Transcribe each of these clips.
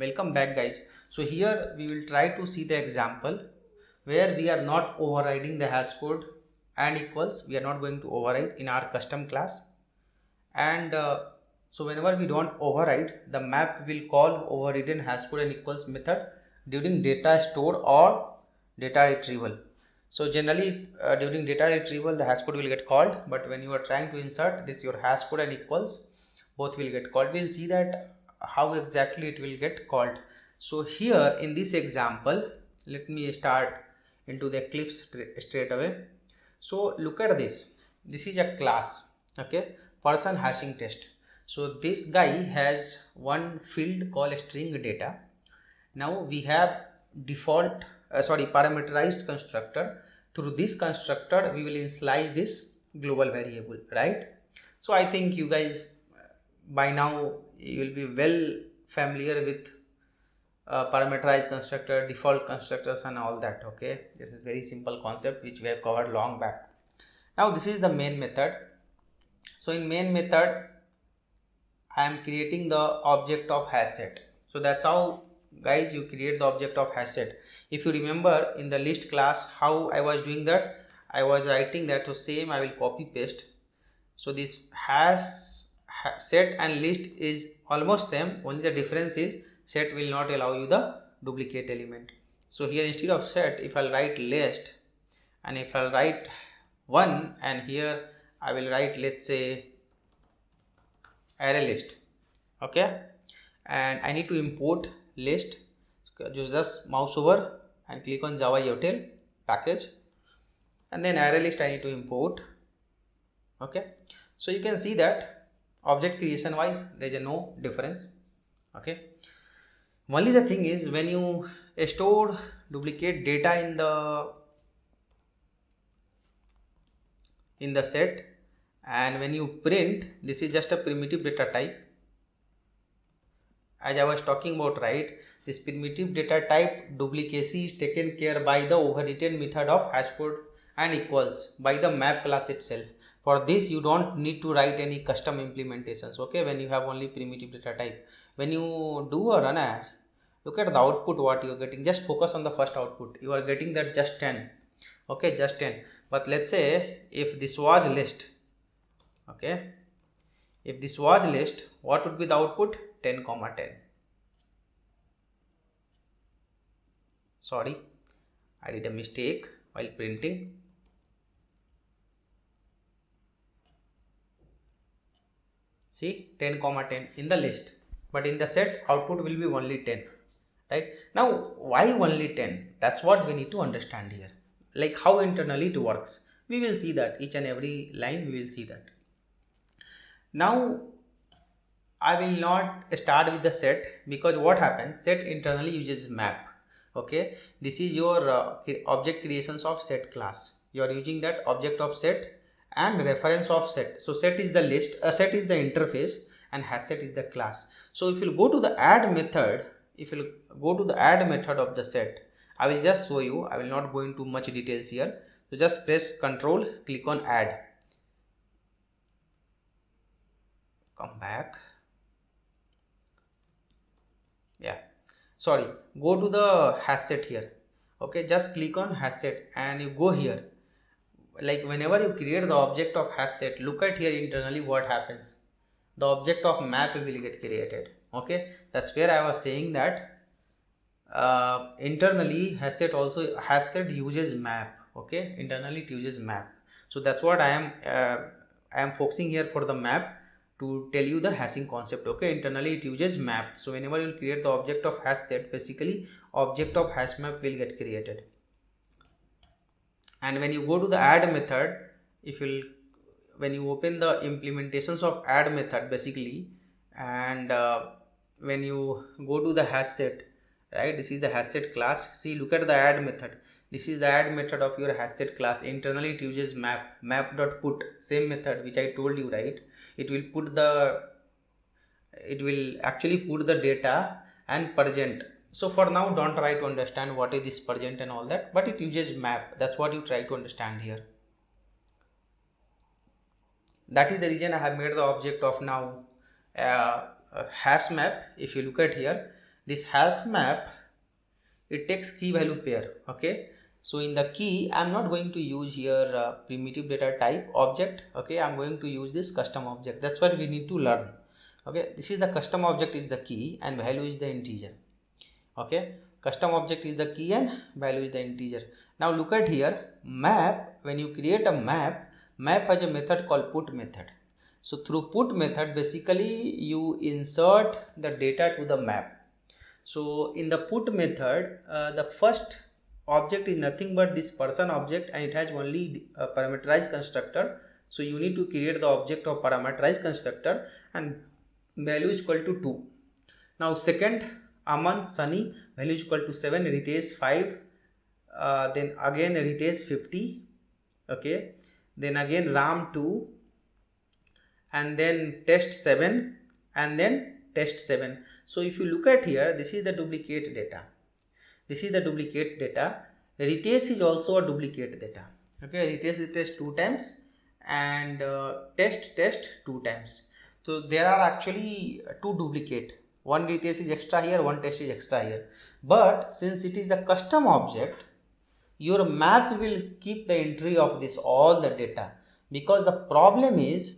Welcome back, guys. So here we will try to see the example where we are not overriding the hash code and equals. We are not going to override in our custom class, and so whenever we don't override, the map will call overridden hash code and equals method during data store or data retrieval. So generally during data retrieval the hash code will get called, but when you are trying to insert this your hash code and equals, both will get called. We'll see that how exactly it will get called. So here in this example, let me start into the Eclipse straight away. So look at this. This is a class, okay, person hashing test. So this guy has one field called string data. Now we have default parameterized constructor. Through this constructor we will initialize this global variable, right? So I think you guys by now you will be well familiar with parameterized constructor, default constructors and all that. Okay, this is very simple concept which we have covered long back. Now this is the main method. So in main method I am creating the object of hash set. So that's how, guys, you create the object of hash set. If you remember in the list class how I was doing that, I was writing that. So same I will copy paste. So this hash set and list is almost same, only the difference is set will not allow you the duplicate element. So here instead of set, if I'll write list and if I'll write 1, and here I will write, let's say, array list, okay, and I need to import list. Just mouse over and click on Java util package, and then array list I need to import. Okay, so you can see that object creation wise there is no difference. Okay, only the thing is when you store duplicate data in the set, and when you print, this is just a primitive data type, as I was talking about, right? This primitive data type duplicacy is taken care by the overridden method of hashcode and equals by the map class itself. For this you don't need to write any custom implementations, okay, when you have only primitive data type. When you do a run as, look at the output what you are getting. Just focus on the first output. You are getting that just 10, okay, just 10. But let's say if this was list, okay, if this was list, what would be the output? 10 comma 10. Sorry, I did a mistake while printing. See, 10 comma 10 in the list, but in the set output will be only 10, right? Now why only 10? That's what we need to understand here, like how internally it works. We will see that each and every line we will see that. Now I will not start with the set, because what happens, set internally uses map. Okay, this is your object creations of set class. You are using that object of set and reference of set. So set is the list, set is the interface, and hash set is the class. So if you go to the add method, of the set, I will just show you. I will not go into much details here. So just press control, click on add, come back. Yeah, sorry, go to the hash set here. Okay, just click on hash set and you go here. Like whenever you create the object of hash set, look at here internally what happens. The object of map will get created. Okay, that's where I was saying that internally hash set uses map. Okay, internally it uses map. So that's what I am focusing here for the map, to tell you the hashing concept. Okay, internally it uses map. So whenever you create the object of hash set, basically object of hash map will get created. And when you go to the add method, when you open the implementations of add method basically, and when you go to the hash set, right, this is the hash set class. See, look at the add method. This is the add method of your hash set class. Internally it uses map.put, same method which I told you, right? It will actually put the data and present. So for now don't try to understand what is this present and all that, but it uses map. That's what you try to understand here. That is the reason I have made the object of now hash map. If you look at here, this hash map, it takes key value pair. Okay, so in the key I'm not going to use here primitive data type object. Okay, I'm going to use this custom object. That's what we need to learn. Okay, this is the custom object is the key and value is the integer. Okay, custom object is the key and value is the integer. Now look at here, map. When you create a map has a method called put method. So through put method, basically you insert the data to the map. So in the put method, the first object is nothing but this person object, and it has only a parameterized constructor. So you need to create the object of parameterized constructor, and value is equal to 2. Now second, Aman, Sunny, value is equal to 7, Ritesh 5, then again Ritesh 50, okay, then again Ram 2, and then test 7, and then test 7. So if you look at here, this is the duplicate data. This is the duplicate data. Ritesh is also a duplicate data. Okay, Ritesh 2 times and test 2 times. So there are actually 2 duplicate. One Ritesh is extra here, one test is extra here. But since it is the custom object, your map will keep the entry of this all the data, because the problem is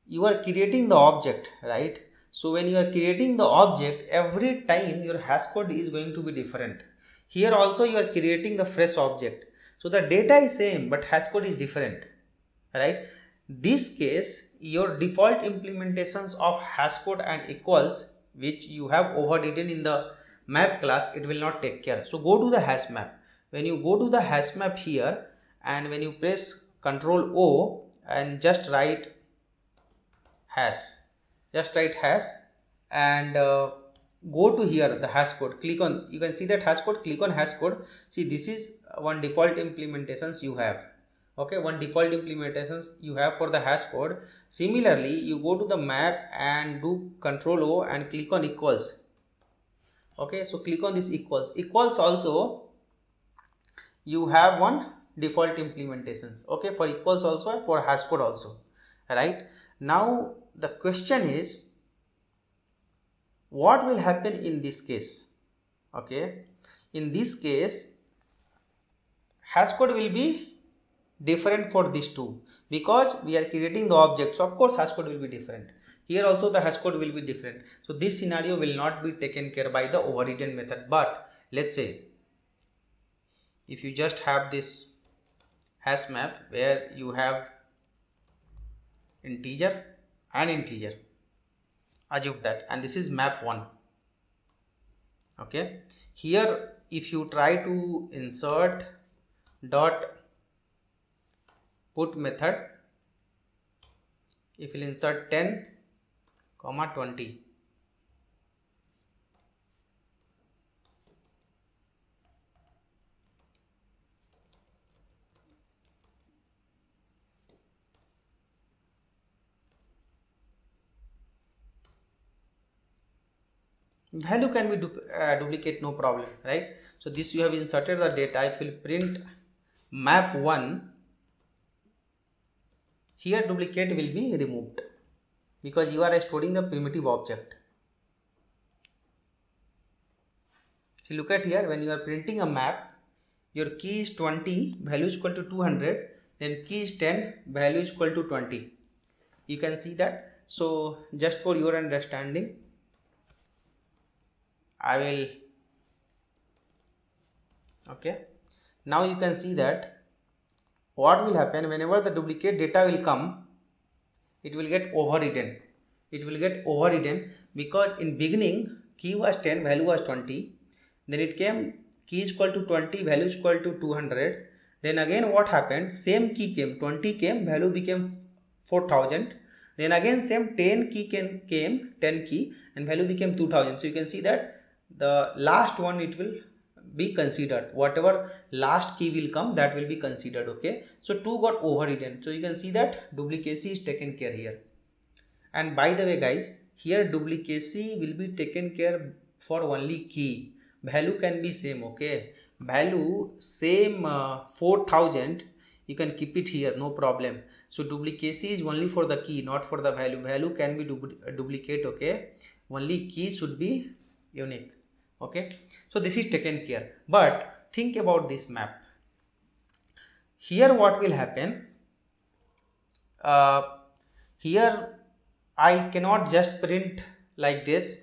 you are creating the object, right? So when you are creating the object, every time your hash code is going to be different. Here also you are creating the fresh object, so the data is same but hash code is different, right? This case, your default implementations of hash code and equals, which you have overridden in the map class, it will not take care. So go to the hash map. When you go to the hash map here, and when you press Ctrl O and just write hash, and go to here the hash code, click on, you can see that hash code, click on hash code. See, this is one default implementations you have. Okay, one default implementations you have for the hash code. Similarly, you go to the map and do Ctrl O and click on equals. Okay, so click on this equals also you have one default implementations. Okay, for equals also and for hash code also, right? Now the question is, what will happen in this case? Okay, in this case hash code will be different for these two, because we are creating the object, so of course hash code will be different. Here also the hash code will be different. So this scenario will not be taken care by the overridden method. But let's say if you just have this hash map where you have integer and integer, assume that, and this is map 1. Okay, here if you try to insert dot put method, if you insert 10, 20, value can be duplicate, no problem, right? So this you have inserted the data. If you print map 1, here duplicate will be removed, because you are storing the primitive object. So look at here, when you are printing a map, your key is 20, value is equal to 200, then key is 10, value is equal to 20. You can see that. So just for your understanding, I will, okay, now you can see that what will happen whenever the duplicate data will come, it will get overridden. It will get overridden because in beginning key was 10, value was 20, then it came key is equal to 20, value is equal to 200. Then again what happened, same key came, 20 came, value became 4000. Then again same 10 key came 10 key, and value became 2000. So you can see that the last one it will be considered, whatever last key will come, that will be considered. Okay, so 2 got overridden. So you can see that duplicacy is taken care here. And by the way guys, here duplicacy will be taken care for only key. Value can be same. Okay, value same 4000, you can keep it here, no problem. So duplicacy is only for the key, not for the value. Value can be duplicate. Okay, only key should be unique. Okay, so this is taken care. But think about this map. Here what will happen, uh, here I cannot just print like this,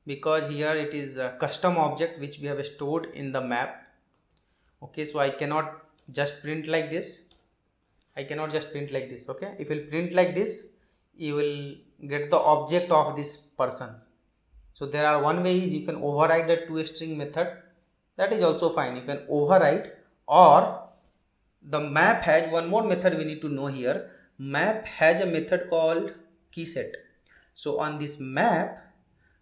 because here it is a custom object which we have stored in the map. Okay, so I cannot just print like this. I cannot just print like this. Okay, if you print like this, you will get the object of this persons. So there are one way is you can override the toString method. That is also fine. You can override, or the map has one more method we need to know here. Map has a method called keyset. So on this map,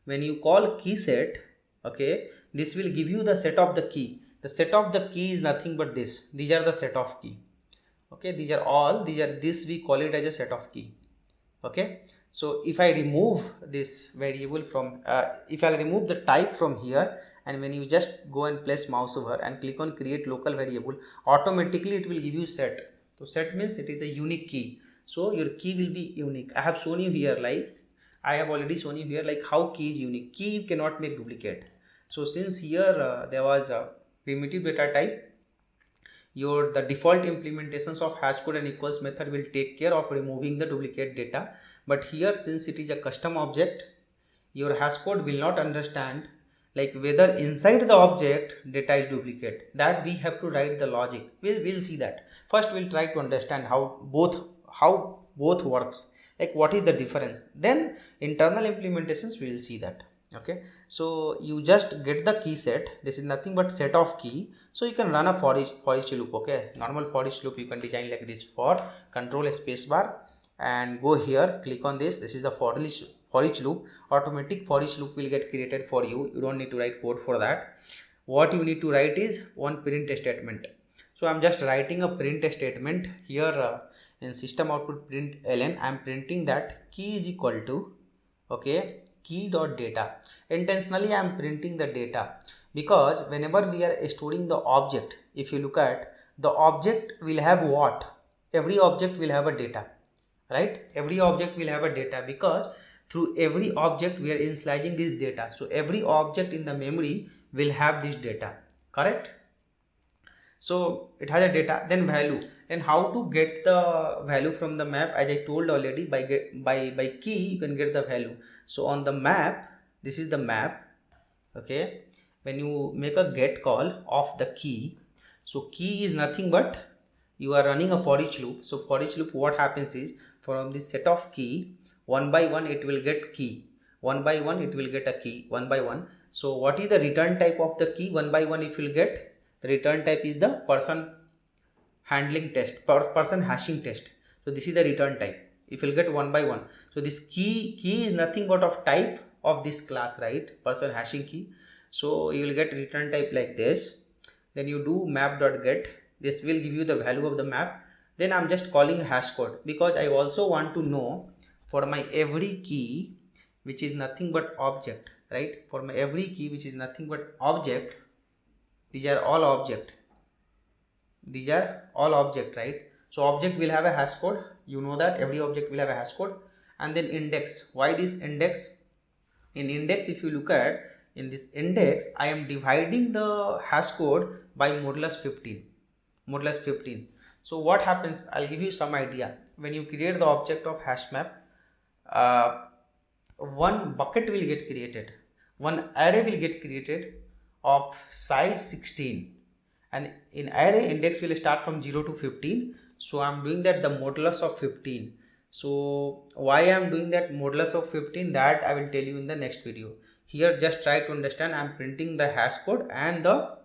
when you call keyset, okay, this will give you the set of the key. The set of the key is nothing but this. These are the set of key. Okay, this we call it as a set of key. Okay, so if I remove this variable from if I remove the type from here, and when you just go and place mouse over and click on create local variable, automatically it will give you set. So set means it is a unique key, so your key will be unique. I have shown you here, like I have already shown you here, like how key is unique. Key you cannot make duplicate. So since here there was a primitive data type, the default implementations of HashCode and equals method will take care of removing the duplicate data. But here, since it is a custom object, your HashCode will not understand like whether inside the object data is duplicate. That we have to write the logic. We'll see that. First we'll try to understand how both works, like what is the difference. Then internal implementations we will see that. Okay, so you just get the key set. This is nothing but set of key. So you can run a for each loop. Okay, normal for each loop you can design like this: for, control space bar, and go here, click on this. This is the for each loop. Automatic for each loop will get created for you. You don't need to write code for that. What you need to write is one print statement. So I'm just writing a print statement here in system output print ln. I'm printing that key is equal to, okay, key dot data. Intentionally I am printing the data, because whenever we are storing the object, if you look at the object will have what, every object will have a data, right? Every object will have a data, because through every object we are initializing this data. So every object in the memory will have this data, correct? So it has a data, then value. And how to get the value from the map? As I told already, by key you can get the value. So on the map, this is the map. Okay, when you make a get call of the key, so key is nothing but you are running a for each loop. So for each loop, what happens is, from this set of key, one by one it will get key, one by one it will get a key, one by one. So what is the return type of the key? One by one if you will get, the return type is the person handling test, person hashing test. So this is the return type if you'll get one by one. So this key is nothing but of type of this class, right? Person hashing key. So you will get return type like this. Then you do map.get. This will give you the value of the map. Then I'm just calling hash code, because I also want to know for my every key which is nothing but object, right? For my every key which is nothing but object, these are all object, right? So object will have a hash code, you know that every object will have a hash code. And then index. Why this index? In index, if you look at, in this index I am dividing the hash code by modulus 15. So what happens, I'll give you some idea. When you create the object of hash map, one bucket will get created, one array will get created of size 16, and in array index will start from 0 to 15. So I'm doing that the modulus of 15. So why I'm doing that modulus of 15, that I will tell you in the next video. Here just try to understand, I'm printing the hash code and the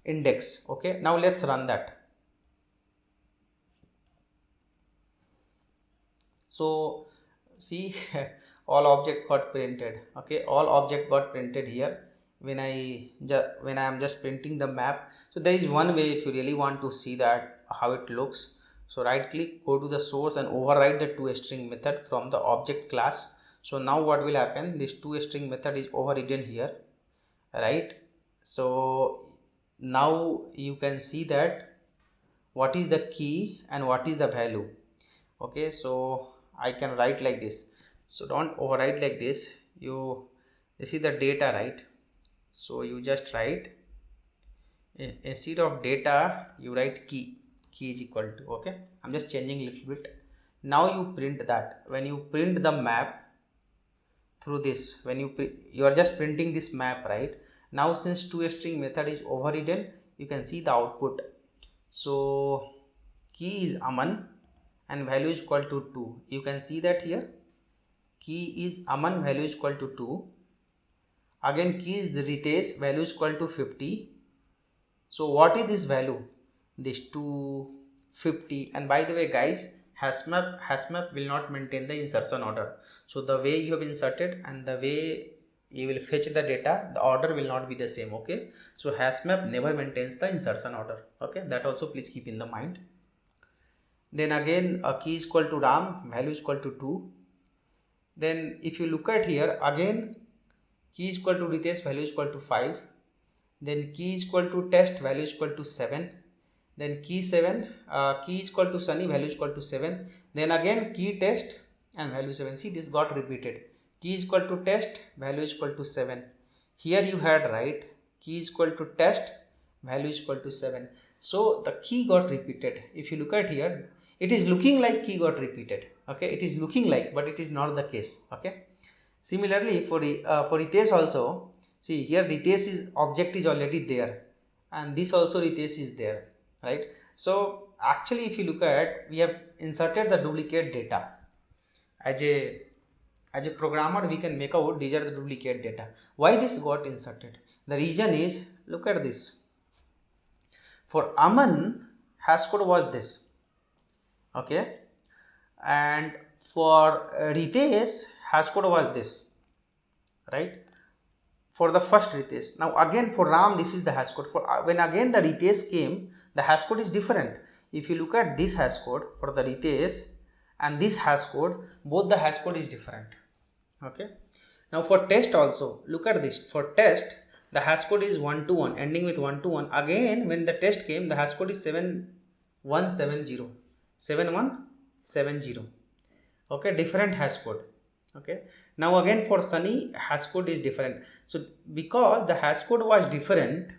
index. Okay, now let's run that. So see, all object got printed. Okay, all object got printed here when I am just printing the map. So there is one way, if you really want to see that how it looks. So right click, go to the source and override the toString method from the object class. So now what will happen, this toString method is overridden here, right? So now you can see that what is the key and what is the value. Okay, so I can write like this. So don't override like this. This is the data, right? So you just write, instead of data you write key is equal to, okay, I'm just changing a little bit. Now you print that. When you print the map through this, when you are just printing this map, right? Now since toString method is overridden, you can see the output. So key is Aman and value is equal to 2. You can see that here key is Aman, value is equal to 2. Again key is the Ritesh, value is equal to 50. So what is this value? This 250. And by the way guys, HashMap will not maintain the insertion order. So the way you have inserted and the way you will fetch the data, the order will not be the same, okay? So HashMap never maintains the insertion order, okay? That also please keep in the mind. Then again key is equal to Ram, value is equal to 2. Then if you look at here, again key is equal to Ritesh, value is equal to 5. Then key is equal to test, value is equal to 7. Then key is equal to Sunny, value is equal to 7. Then again key test and value 7. See, this got repeated. Key is equal to test, value is equal to 7. Here you had right, key is equal to test, value is equal to 7. So the key got repeated. If you look at here, it is looking like key got repeated, okay? It is looking like, but it is not the case, okay? Similarly for Ritesh also, see here Ritesh is object is already there and this also Ritesh is there, right? So actually if you look at, we have inserted the duplicate data. As a programmer we can make out these are the duplicate data. Why this got inserted? The reason is, look at this. For Aman, HashCode was this, okay, and for Ritesh, HashCode was this, right? For the first Ritesh. Now again for Ram, this is the HashCode. For when again the Ritesh came, the HashCode is different. If you look at this HashCode for the Ritesh and this HashCode, both the HashCode is different, okay? Now for test also, look at this. For test, the HashCode is 1 to 1, ending with 1 to 1. Again when the test came, the HashCode is 7170, 7170, okay, different HashCode, okay? Now again for Sunny, HashCode is different. So because the HashCode was different,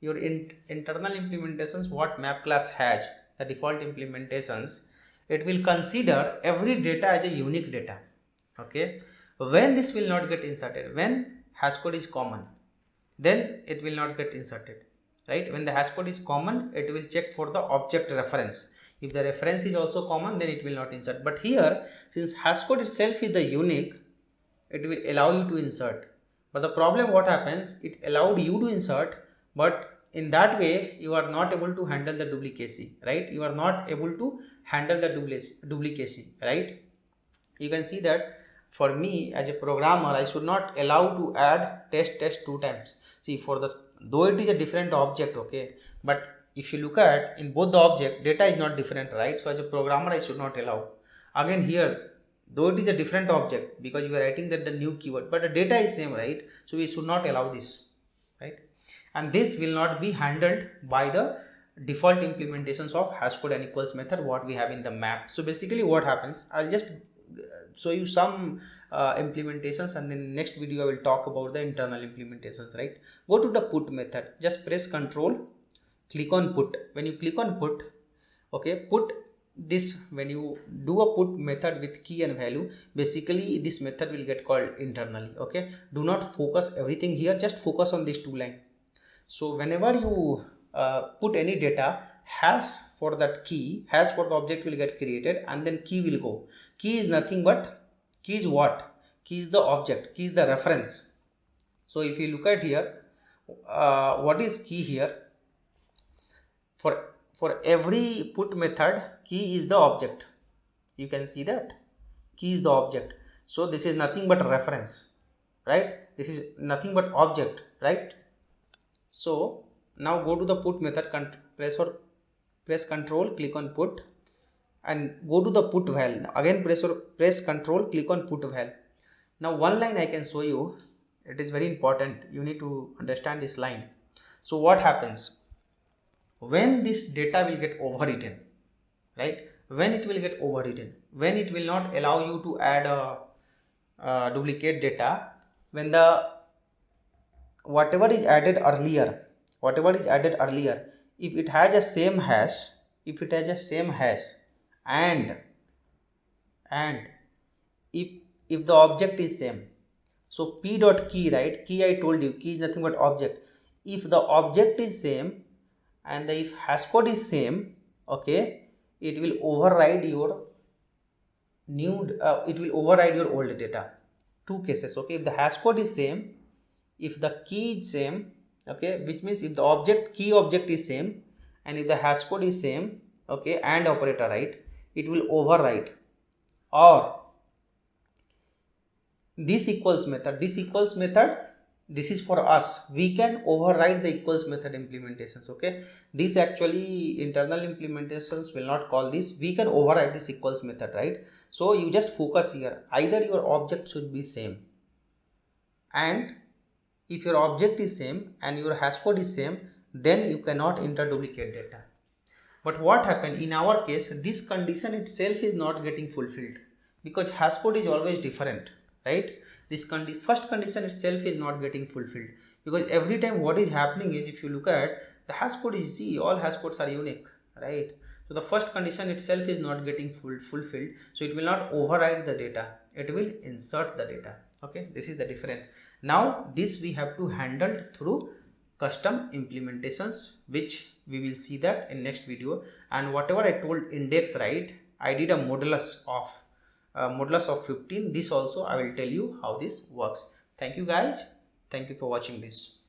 your internal implementations, what map class has, the default implementations, it will consider every data as a unique data, okay? When this will not get inserted, when HashCode is common, then it will not get inserted, right? When the HashCode is common, it will check for the object reference. If the reference is also common, then it will not insert. But here, since HashCode itself is the unique, it will allow you to insert. But the problem what happens, it allowed you to insert, but in that way you are not able to handle the duplicacy, right? You are not able to handle the duplicacy, right? You can see that for me as a programmer, I should not allow to add test 2 times. See, for the, though it is a different object, okay, but if you look at in both the object, data is not different, right? So as a programmer I should not allow. Again here, though it is a different object because you are writing that the new keyword, but the data is same, right? So we should not allow this, right? And this will not be handled by the default implementations of HashCode and equals method what we have in the map. So basically what happens, I'll just show you some implementations and then next video I will talk about the internal implementations, right? Go to the put method, just press Control, click on put. When you click on put, okay, put this, when you do a put method with key and value, basically this method will get called internally, okay? Do not focus everything here, just focus on these 2 lines. So whenever you put any data, hash for that key, hash for the object will get created and then key will go. Key is nothing but, key is what? Key is the object, key is the reference. So if you look at here, what is key here? For every put method, key is the object. You can see that key is the object. So this is nothing but reference, right? This is nothing but object, right? So now go to the put method, press Control, click on put and go to the put val. Again press Control, click on put val. Now one line I can show you, it is very important, you need to understand this line. So what happens when this data will get overwritten, right? When it will get overwritten, when it will not allow you to add a duplicate data, when whatever is added earlier, if it has a same hash, and if the object is same, so p dot key, right? Key, I told you, key is nothing but object. If the object is same and if hash code is same, okay, it will override your old data. Two cases, okay? If the hash code is same, if the key is same, okay, which means if the key object is same and if the hash code is same, okay, and operator, right, it will override. Or this equals method, this is for us, we can override the equals method implementations, okay? This actually internal implementations will not call this. We can override this equals method, right? So you just focus here, either your object should be same, and if your object is same and your hash code is same, then you cannot enter duplicate data. But what happened in our case, this condition itself is not getting fulfilled because hash code is always different, right? This first condition itself is not getting fulfilled because every time what is happening is, if you look at the hash code is, see, all hash codes are unique, right? So the first condition itself is not getting fulfilled, so it will not override the data, it will insert the data, okay? This is the difference. Now this we have to handle through custom implementations, which we will see that in next video. And whatever I told index, right, I did a modulus of 15. This also I will tell you how this works. Thank you guys, thank you for watching this.